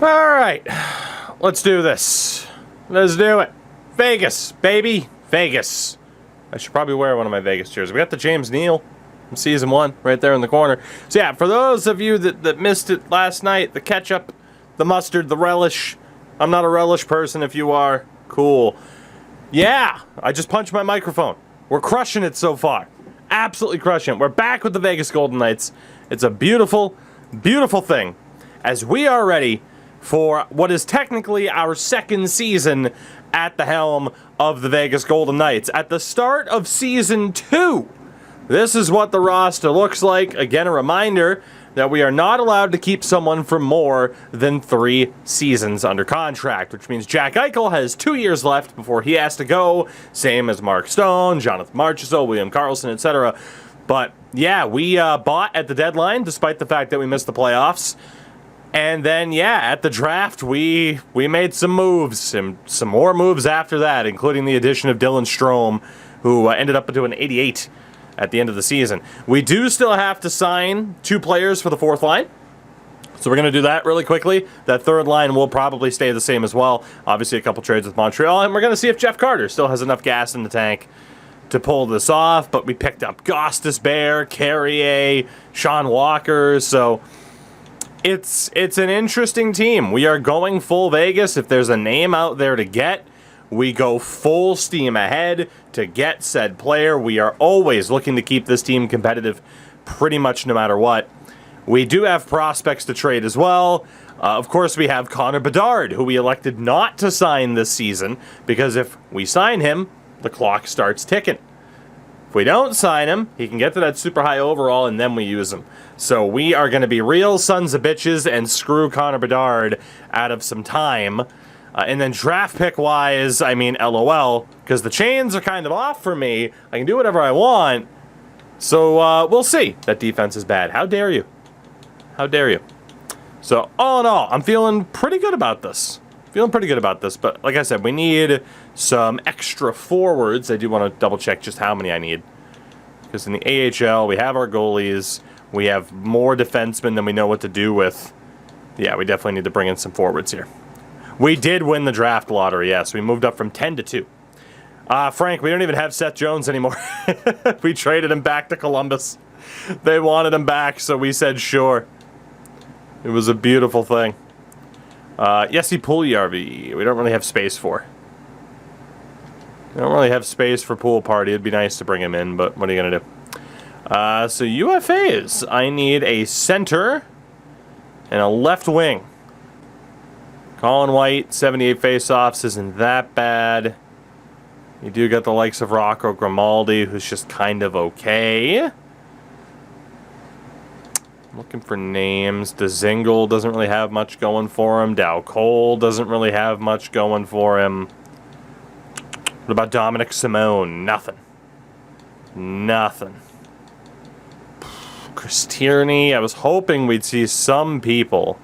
All right, let's do this. Let's do it. Vegas, baby, Vegas. I should probably wear one of my Vegas jerseys. We got the James Neal from season 1 right there in the corner. So yeah, for those of you that missed it last night, the ketchup, the mustard, the relish. I'm not a relish person. If you are, cool. Yeah, I just punched my microphone. We're crushing it so far. Absolutely crushing it. We're back with the Vegas Golden Knights. It's a beautiful, beautiful thing as we are ready for what is technically our second season at the helm of the Vegas Golden Knights. At the start of season 2, this is what the roster looks like. Again, a reminder that we are not allowed to keep someone for more than 3 seasons under contract, which means Jack Eichel has 2 years left before he has to go, same as Mark Stone, Jonathan Marchessault, William Karlsson, etc. But yeah, we bought at the deadline, despite the fact that we missed the playoffs. And then, yeah, at the draft, we made some moves, and some more moves after that, including the addition of Dylan Strome, who ended up doing 88 at the end of the season. We do still have to sign 2 players for the 4th line, so we're going to do that really quickly. That 3rd line will probably stay the same as well. Obviously, a couple trades with Montreal, and we're going to see if Jeff Carter still has enough gas in the tank to pull this off. But we picked up Gostisbehere, Carrier, Sean Walker, so it's an interesting team. We are going full Vegas. If there's a name out there to get, we go full steam ahead to get said player. We are always looking to keep this team competitive pretty much no matter what. We do have prospects to trade as well. Of course, we have Connor Bedard, who we elected not to sign this season, because if we sign him, the clock starts ticking. If we don't sign him, he can get to that super high overall, and then we use him. So we are going to be real sons of bitches and screw Connor Bedard out of some time. And then draft pick-wise, I mean, LOL, because the chains are kind of off for me. I can do whatever I want. So we'll see. That defense is bad. How dare you? How dare you? So all in all, I'm feeling pretty good about this. But like I said, we need some extra forwards. I do want to double check just how many I need. Because in the AHL, we have our goalies. We have more defensemen than we know what to do with. Yeah, we definitely need to bring in some forwards here. We did win the draft lottery, yes. We moved up from 10 to 2. Frank, we don't even have Seth Jones anymore. We traded him back to Columbus. They wanted him back, so we said sure. It was a beautiful thing. Jesse Puljujarvi, we don't really have space for. We don't really have space for Pool Party. It'd be nice to bring him in, but what are you going to do? So UFAs, I need a center and a left wing. Colin White, 78 faceoffs isn't that bad. You do get the likes of Rocco Grimaldi, who's just kind of okay. I'm looking for names. DeZingle doesn't really have much going for him. Dow Cole doesn't really have much going for him. What about Dominic Simone? Nothing. Nothing. Chris Tierney. I was hoping we'd see some people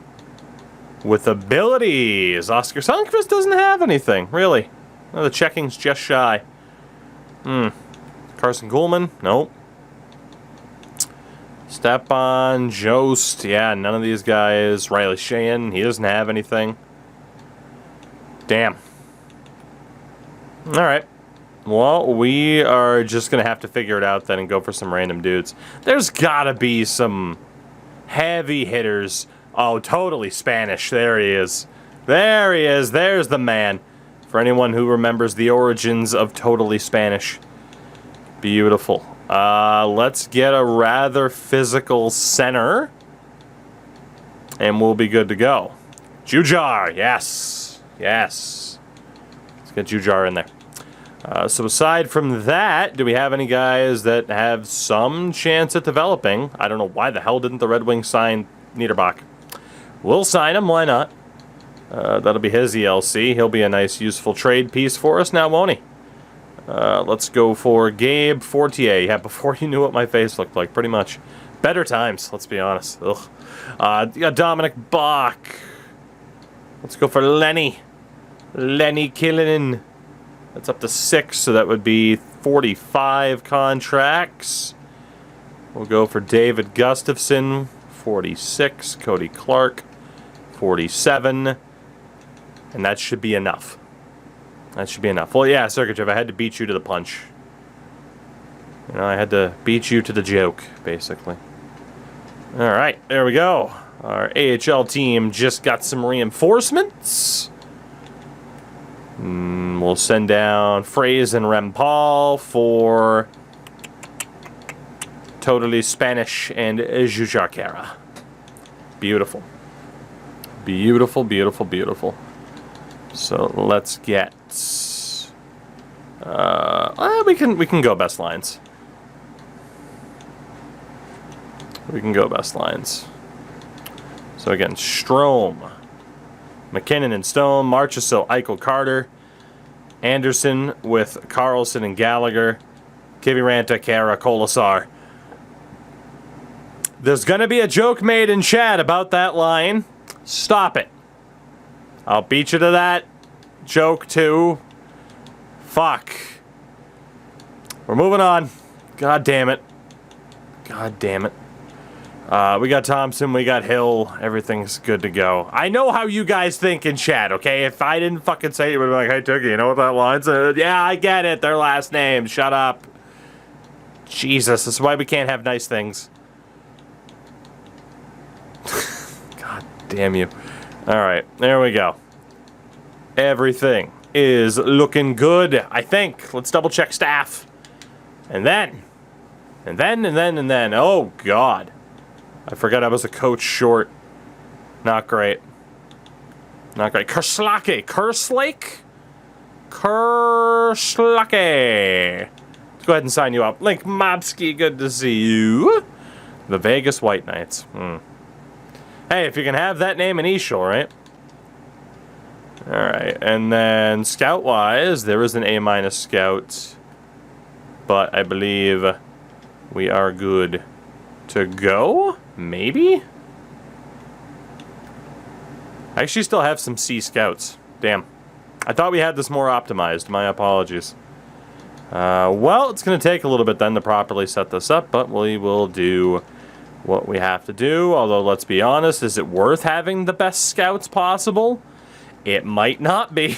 with abilities. Oscar Sundqvist doesn't have anything, really. Oh, the checking's just shy. Carson Kuhlman? Nope. Stepan, Jost, yeah, none of these guys. Riley Sheehan, he doesn't have anything. Damn. Alright. Well, we are just going to have to figure it out then and go for some random dudes. There's got to be some heavy hitters. Oh, totally Spanish. There he is. There he is. There's the man. For anyone who remembers the origins of Totally Spanish. Beautiful. Let's get a rather physical center. And we'll be good to go. Jujar. Yes. Yes. Let's get Jujar in there. So aside from that, do we have any guys that have some chance at developing? I don't know why the hell didn't the Red Wings sign Niederbach. We'll sign him. Why not? That'll be his ELC. He'll be a nice, useful trade piece for us now, won't he? Let's go for Gabe Fortier. Yeah, before you knew what my face looked like, pretty much. Better times, let's be honest. Ugh. You got Dominic Bach. Let's go for Lenny. Lenny Killinen. That's up to 6, so that would be 45 contracts. We'll go for David Gustafson, 46. Cody Clark, 47. And that should be enough. That should be enough. Well, yeah, Sergachev, I had to beat you to the punch. You know, I had to beat you to the joke, basically. All right, there we go. Our AHL team just got some reinforcements. We'll send down Fraze and Rempal for Totally Spanish and Jujarkara. Beautiful. Beautiful, beautiful, beautiful. So let's get... we can go best lines. We can go best lines. So again, Strome, McKinnon and Stone, Marchessault, Eichel, Carter, Anderson with Carlson and Gallagher, Kiviranta, Kara, Kolasar. There's gonna be a joke made in chat about that line. Stop it. I'll beat you to that joke too. Fuck. We're moving on. God damn it. God damn it. We got Thompson, we got Hill, everything's good to go. I know how you guys think in chat, okay? If I didn't fucking say it, you would be like, hey, Tookie, you know what that line said? Yeah, I get it, their last name, shut up. Jesus, this is why we can't have nice things. God damn you. Alright, there we go. Everything is looking good, I think. Let's double check staff. And then, oh God. I forgot I was a coach short. Not great. Not great. Kerslake. Kerslake? Kerslake. Let's go ahead and sign you up. Link Mobsky, good to see you. The Vegas White Knights. Hey, if you can have that name in Eashel, right? Alright, and then scout-wise, there is an A- scout. But I believe we are good to go? Maybe? I actually still have some C scouts. Damn. I thought we had this more optimized. My apologies. Well, it's going to take a little bit then to properly set this up, but we will do what we have to do. Although, let's be honest, is it worth having the best scouts possible? It might not be.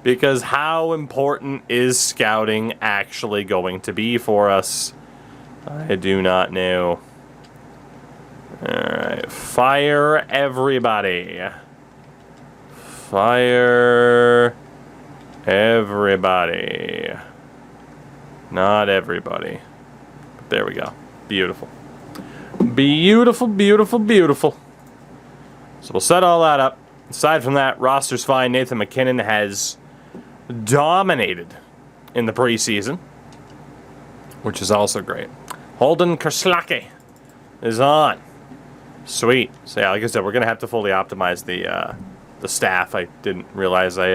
Because how important is scouting actually going to be for us? I do not know. Alright, fire everybody. Fire everybody. Not everybody. There we go. Beautiful. Beautiful, beautiful, beautiful. So we'll set all that up. Aside from that, roster's fine. Nathan McKinnon has dominated in the preseason, which is also great. Holden Kerslake is on. Sweet. So yeah, like I said, we're gonna have to fully optimize the staff. I didn't realize I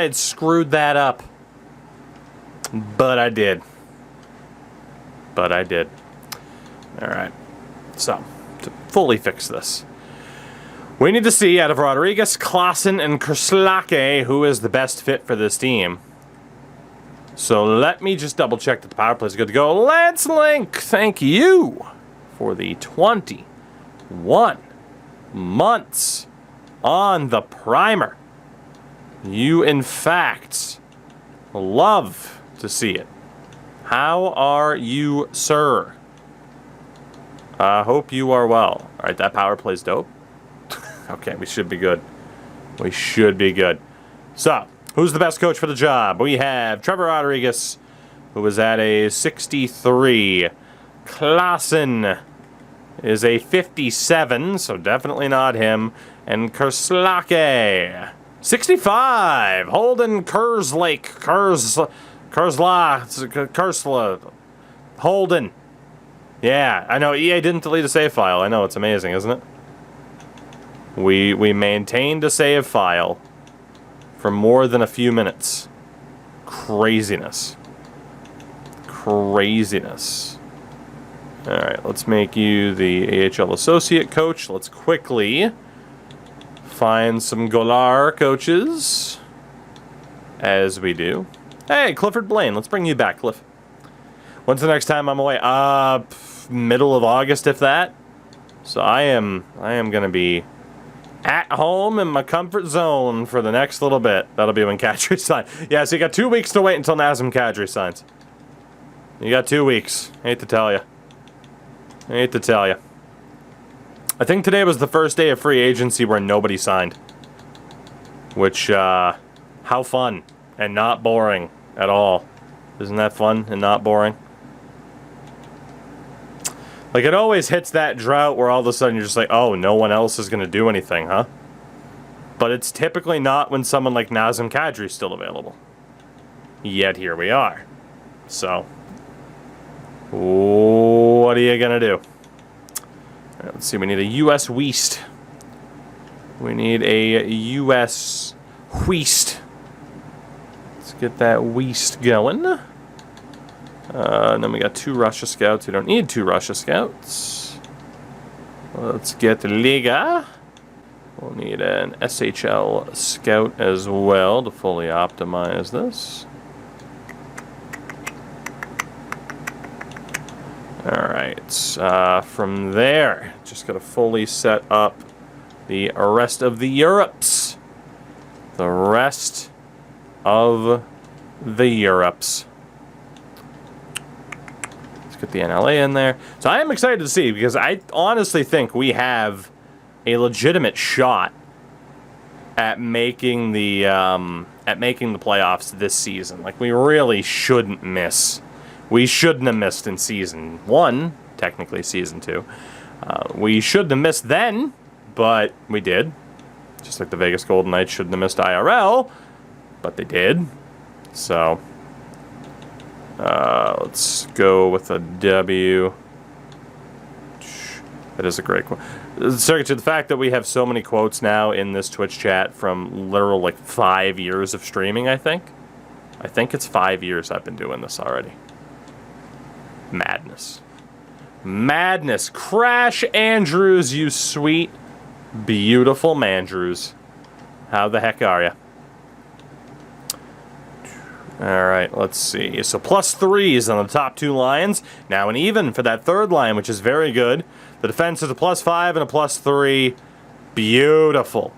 had screwed that up, but I did. But I did. All right. So to fully fix this, we need to see out of Rodriguez, Klassen, and Kerslake who is the best fit for this team. So let me just double check that the power play is good to go. Lance Link, thank you for the 21 months on the primer. You, in fact, love to see it. How are you, sir? I hope you are well. All right, that power play's dope. Okay, we should be good. We should be good. So, who's the best coach for the job? We have Trevor Rodriguez, who is at a 63. Klassen is a 57, so definitely not him. And Kerslake, 65. Holden Kerslake. Kersla. Holden. Yeah, I know EA didn't delete a save file. I know, it's amazing, isn't it? We maintained a save file for more than a few minutes. Craziness. Craziness. Alright, let's make you the AHL associate coach. Let's quickly find some Golar coaches. As we do. Hey, Clifford Blaine. Let's bring you back, Cliff. When's the next time I'm away? Middle of August, if that. So I am going to be at home in my comfort zone for the next little bit. That'll be when Kadri signs. Yeah, so you got 2 weeks to wait until Nazem Kadri signs. You got 2 weeks. Hate to tell you. Hate to tell you. I think today was the first day of free agency where nobody signed. Which, how fun. And not boring at all. Isn't that fun and not boring? Like, it always hits that drought where all of a sudden you're just like, oh, no one else is going to do anything, huh? But it's typically not when someone like Nazem Kadri is still available. Yet here we are. So, what are you going to do? All right, let's see, we need a U.S. West. We need a U.S. West. Let's get that West going. And then we got 2 Russia scouts. We don't need 2 Russia scouts. Let's get Liga. We'll need an SHL scout as well to fully optimize this. Alright, from there, just got to fully set up the rest of the Europes. The rest of the Europes. Get the NLA in there. So I am excited to see, because I honestly think we have a legitimate shot at making the playoffs this season. Like, we really shouldn't miss. We shouldn't have missed in season 1, technically season 2. We shouldn't have missed then, but we did. Just like the Vegas Golden Knights shouldn't have missed IRL, but they did. So let's go with a W. That is a great quote. Sorry to the fact that we have so many quotes now in this Twitch chat from literal, like, 5 years of streaming, I think. I think it's 5 years I've been doing this already. Madness. Madness. Crash Andrews, you sweet, beautiful Mandrews. How the heck are you? Alright, let's see. So +3s on the top 2 lines. Now an even for that third line, which is very good. The defense is a +5 and a +3. Beautiful.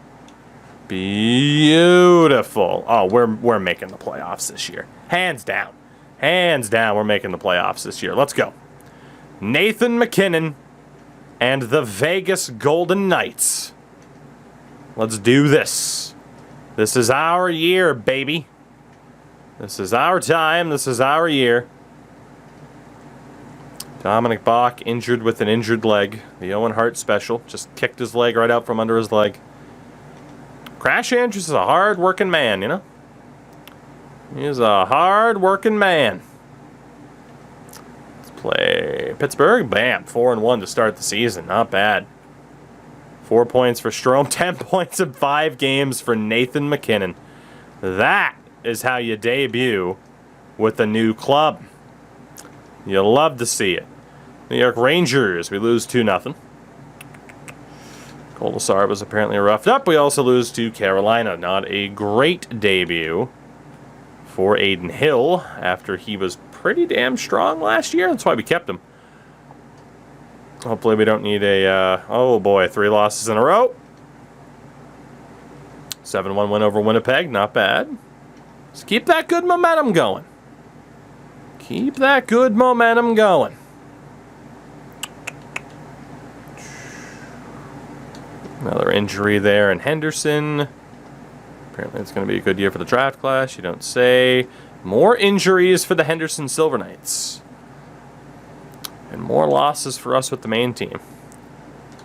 Beautiful. Oh, we're making the playoffs this year. Hands down. Hands down, we're making the playoffs this year. Let's go. Nathan MacKinnon and the Vegas Golden Knights. Let's do this. This is our year, baby. This is our time. This is our year. Dominic Bach injured with an injured leg. The Owen Hart special. Just kicked his leg right out from under his leg. Crash Andrews is a hard-working man, you know? He's a hard-working man. Let's play Pittsburgh. Bam. 4-1 to start the season. Not bad. 4 points for Strome. 10 points in 5 games for Nathan MacKinnon. That is how you debut with a new club. You'll love to see it. New York Rangers, we lose 2-0. Kolasar was apparently roughed up. We also lose to Carolina. Not a great debut for Aiden Hill after he was pretty damn strong last year. That's why we kept him. Hopefully we don't need a, oh boy, 3 losses in a row. 7-1 win over Winnipeg, not bad. Let's keep that good momentum going. Keep that good momentum going. Another injury there in Henderson. Apparently it's going to be a good year for the draft class. You don't say. More injuries for the Henderson Silver Knights. And more losses for us with the main team.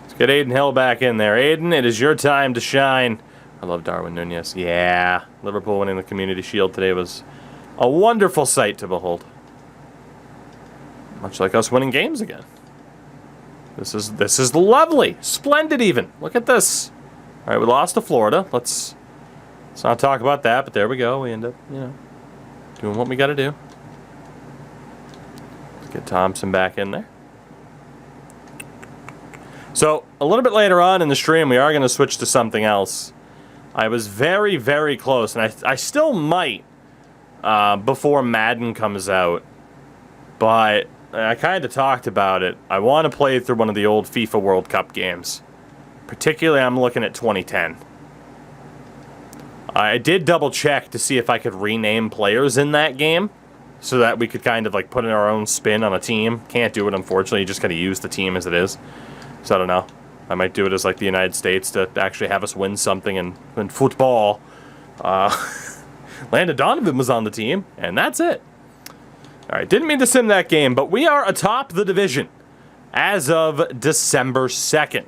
Let's get Aiden Hill back in there. Aiden, it is your time to shine. I love Darwin Nunez. Yeah. Liverpool winning the Community Shield today was a wonderful sight to behold. Much like us winning games again. This is lovely. Splendid even. Look at this. All right, we lost to Florida. Let's not talk about that, but there we go. We end up, you know, doing what we got to do. Let's get Thompson back in there. So, a little bit later on in the stream, we are going to switch to something else. I was very, very close, and I still might before Madden comes out. But I kind of talked about it. I want to play through one of the old FIFA World Cup games. Particularly, I'm looking at 2010. I did double check to see if I could rename players in that game so that we could kind of like put in our own spin on a team. Can't do it, unfortunately. You just got to use the team as it is. So I don't know. I might do it as like the United States to actually have us win something in football. Landon Donovan was on the team, and that's it. All right, didn't mean to sim that game, but we are atop the division as of December 2nd.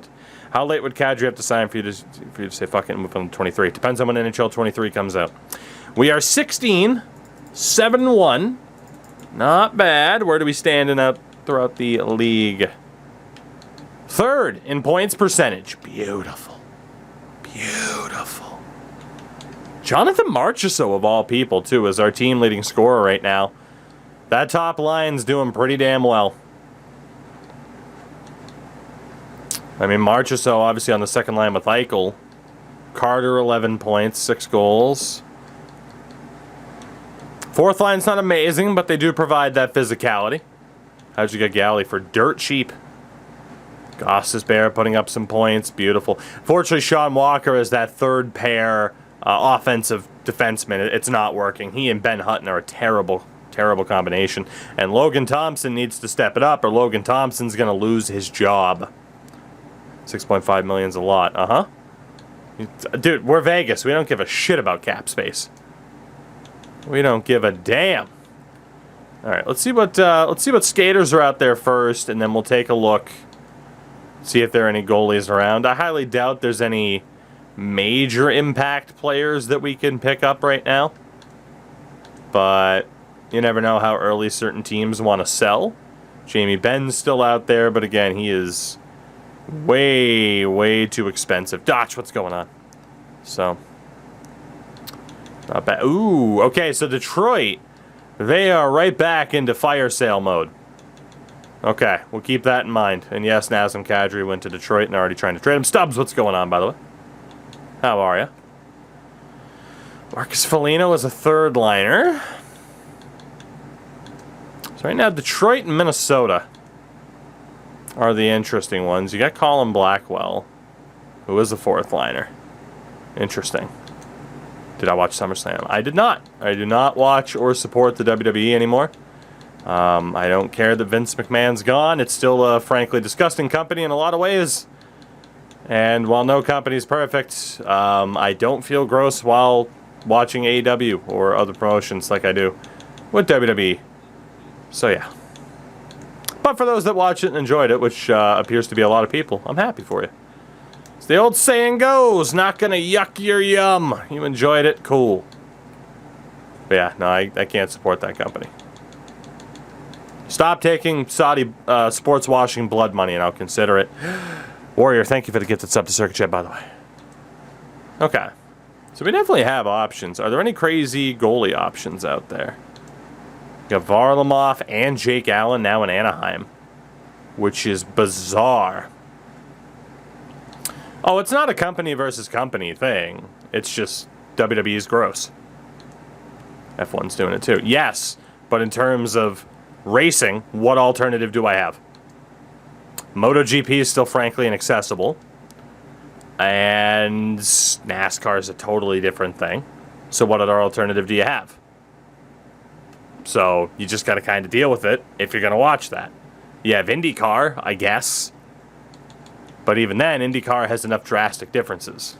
How late would Kadri have to sign for you to say fuck it and move on to 23? Depends on when NHL 23 comes out. We are 16, 7-1. Not bad. Where do we stand out throughout the league? Third in points percentage. Beautiful. Beautiful. Jonathan Marchessault, of all people, too, is our team leading scorer right now. That top line's doing pretty damn well. I mean, Marchessault obviously on the second line with Eichel. Carter, 11 points, 6 goals. Fourth line's not amazing, but they do provide that physicality. How'd you get Galley for dirt cheap? Gostisbehere putting up some points. Beautiful. Fortunately, Sean Walker is that third pair offensive defenseman. It's not working. He and Ben Hutton are a terrible combination. And Logan Thompson needs to step it up or Logan Thompson's going to lose his job. 6.5 million's a lot. Uh-huh. Dude, we're Vegas. We don't give a shit about cap space. We don't give a damn. All right, let's see what skaters are out there first, and then we'll take a look. See if there are any goalies around. I highly doubt there's any major impact players that we can pick up right now. But you never know how early certain teams want to sell. Jamie Benn's still out there, but again, he is way too expensive. Dotch, what's going on? So, not bad. Ooh, okay, so Detroit, they are right back into fire sale mode. Okay, we'll keep that in mind. And yes, Nazem Kadri went to Detroit and they're already trying to trade him. Stubbs, what's going on, by the way? How are you? Marcus Foligno is a third liner. So right now, Detroit and Minnesota are the interesting ones. You got Colin Blackwell, who is a fourth liner. Interesting. Did I watch SummerSlam? I did not. I do not watch or support the WWE anymore. I don't care that Vince McMahon's gone. It's still a frankly disgusting company in a lot of ways. And while no company's perfect, I don't feel gross while watching AEW or other promotions like I do with WWE. So yeah. But for those that watch it and enjoyed it, which appears to be a lot of people, I'm happy for you. As the old saying goes, not gonna yuck your yum. You enjoyed it? Cool. But yeah, no, I can't support that company. Stop taking Saudi sports washing blood money and I'll consider it. Warrior, thank you for the gifted sub to Circuit Chat, by the way. Okay. So we definitely have options. Are there any crazy goalie options out there? You got Varlamov and Jake Allen now in Anaheim, which is bizarre. Oh, it's not a company versus company thing. It's just WWE's gross. F1's doing it too. Yes, but in terms of racing, what alternative do I have? MotoGP is still frankly inaccessible. And NASCAR is a totally different thing. So what other alternative do you have? So you just got to kind of deal with it if you're going to watch that. You have IndyCar, I guess. But even then, IndyCar has enough drastic differences.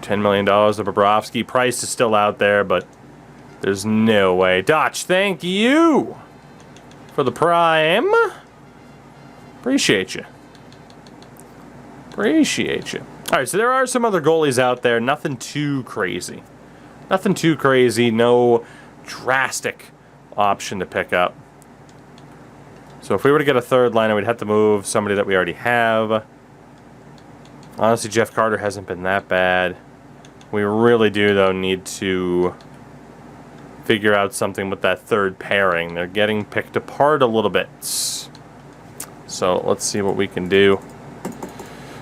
$10 million of Bobrovsky. Price is still out there, but there's no way. Dotch, thank you for the prime. Appreciate you. Appreciate you. All right, so there are some other goalies out there. Nothing too crazy. Nothing too crazy. No drastic option to pick up. So if we were to get a third liner, we'd have to move somebody that we already have. Honestly, Jeff Carter hasn't been that bad. We really do, though, need to figure out something with that third pairing. They're getting picked apart a little bit. So let's see what we can do.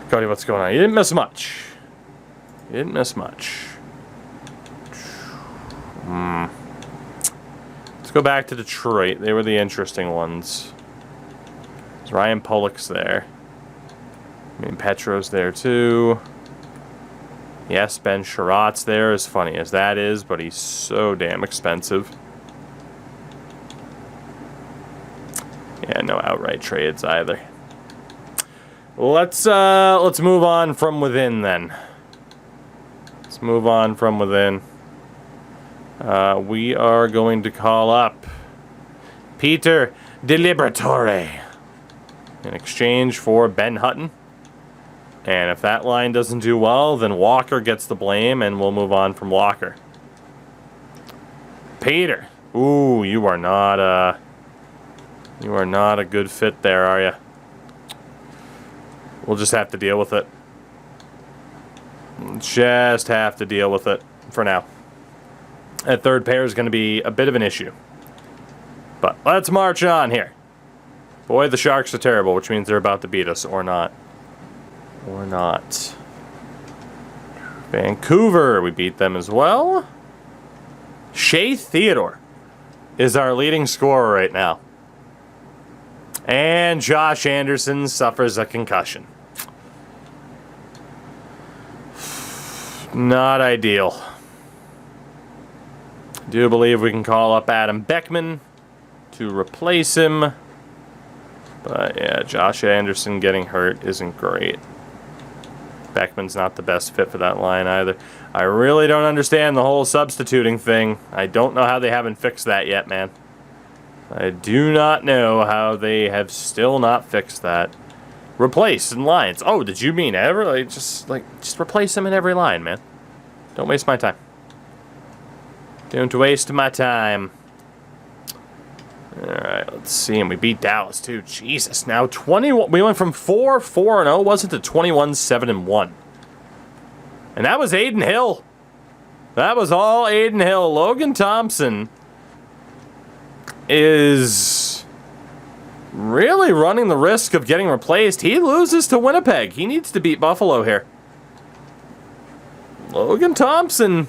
Cody, what's going on? You didn't miss much. You didn't miss much. What's go back to Detroit. They were the interesting ones. Ryan Pollock's there. I mean, Petro's there too. Yes, Ben Sherratt's there, as funny as that is, but he's so damn expensive. Yeah, no outright trades either. Let's move on from within then. Let's move on from within. We are going to call up Peter DeLibertore in exchange for Ben Hutton. And if that line doesn't do well, then Walker gets the blame, and we'll move on from Walker. Peter. Ooh, you are not a good fit there, are you? We'll just have to deal with it. Just have to deal with it for now. That third pair is going to be a bit of an issue. But let's march on here. Boy, the Sharks are terrible, which means they're about to beat us, or not. Or not. Vancouver, we beat them as well. Shea Theodore is our leading scorer right now. And Josh Anderson suffers a concussion. Not ideal. Do believe we can call up Adam Beckman to replace him. But yeah, Josh Anderson getting hurt isn't great. Beckman's not the best fit for that line either. I really don't understand the whole substituting thing. I don't know how they haven't fixed that yet, man. I do not know how they have still not fixed that. Replace in lines. Oh, did you mean ever? Just replace them in every line, man. Don't waste my time. Don't waste my time. Alright, let's see. And we beat Dallas, too. Jesus. Now, 21. We went from 4-4-0, wasn't it, to 21-7-1. And that was Aiden Hill. That was all Aiden Hill. Logan Thompson is really running the risk of getting replaced. He loses to Winnipeg. He needs to beat Buffalo here. Logan Thompson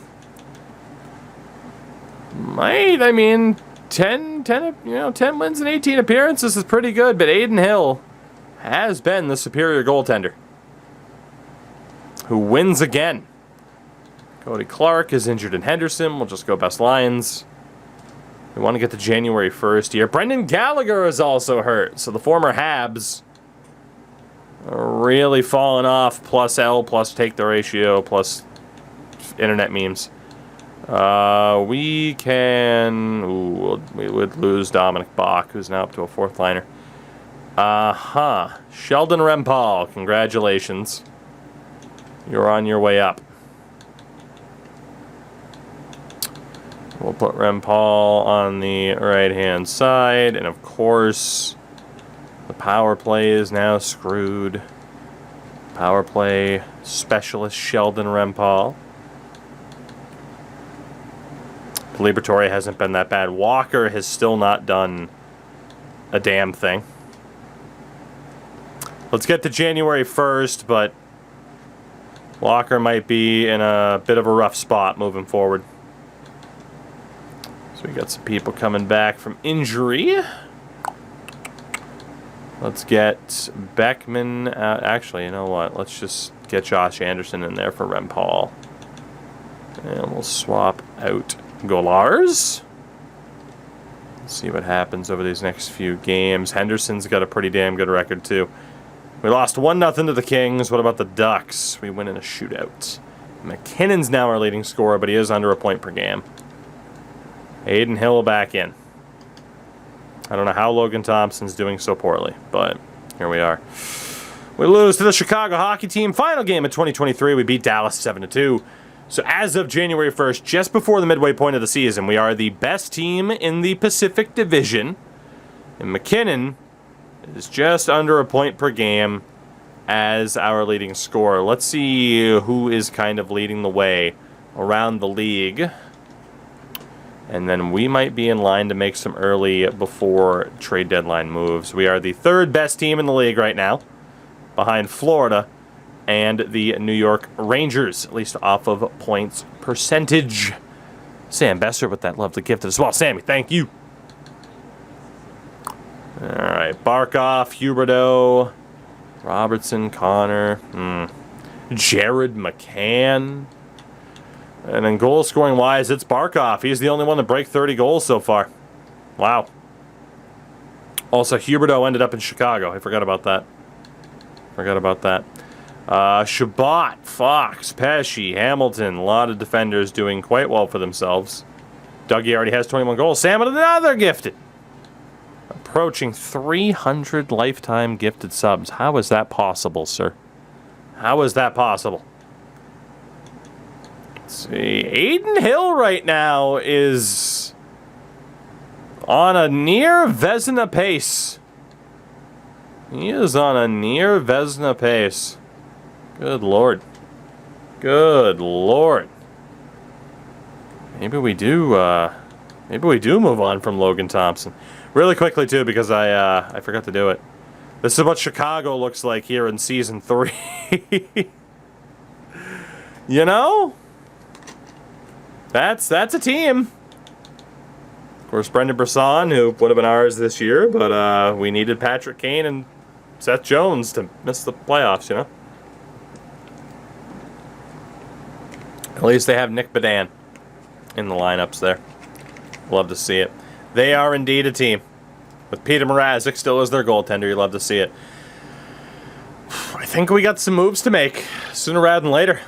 might, I mean, 10 wins and 18 appearances is pretty good, but Aiden Hill has been the superior goaltender who wins again. Cody Clark is injured in Henderson. We'll just go best lines. We want to get to January 1st here. Brendan Gallagher is also hurt, so the former Habs are really falling off. Plus L, plus take the ratio, plus internet memes. We can... Ooh, we would lose Dominic Bach, who's now up to a fourth liner. Sheldon Rempal, congratulations. You're on your way up. We'll put Rempal on the right-hand side, and of course, the power play is now screwed. Power play specialist Sheldon Rempal. Liberatore hasn't been that bad. Walker has still not done a damn thing. Let's get to January 1st, but Walker might be in a bit of a rough spot moving forward. So we got some people coming back from injury. Let's get Beckman out. Actually, you know what? Let's just get Josh Anderson in there for Rempal. And we'll swap out Golars. Let's see what happens over these next few games. Henderson's got a pretty damn good record, too. We lost 1-0 to the Kings. What about the Ducks? We win in a shootout. McKinnon's now our leading scorer, but he is under a point per game. Aiden Hill back in. I don't know how Logan Thompson's doing so poorly, but here we are. We lose to the Chicago hockey team. Final game of 2023. We beat Dallas 7-2. So as of January 1st, just before the midway point of the season, we are the best team in the Pacific Division. And McKinnon is just under a point per game as our leading scorer. Let's see who is kind of leading the way around the league. And then we might be in line to make some early before trade deadline moves. We are the third best team in the league right now, behind Florida and the New York Rangers, at least off of points percentage. Sam Besser with that lovely gift as well. Sammy, thank you. Alright, Barkov, Huberdeau, Robertson, Connor, Jared McCann. And then goal scoring wise, it's Barkov. He's the only one to break 30 goals so far. Wow. Also, Huberdeau ended up in Chicago. I forgot about that. Shabbat, Fox, Pesci, Hamilton. A lot of defenders doing quite well for themselves. Dougie already has 21 goals. Salmon, another gifted. Approaching 300 lifetime gifted subs. How is that possible, sir? How is that possible? Let's see. Aiden Hill right now is on a near Vezina pace. He is on a near Vezina pace. Good Lord. Good Lord. Maybe we do move on from Logan Thompson. Really quickly, too, because I forgot to do it. This is what Chicago looks like here in Season 3. You know? That's a team. Of course, Brendan Brisson, who would have been ours this year, but we needed Patrick Kane and Seth Jones to miss the playoffs, you know? At least they have Nick Badan in the lineups there. Love to see it. They are indeed a team. With Peter Mrazek still as their goaltender, you love to see it. I think we got some moves to make sooner rather than later.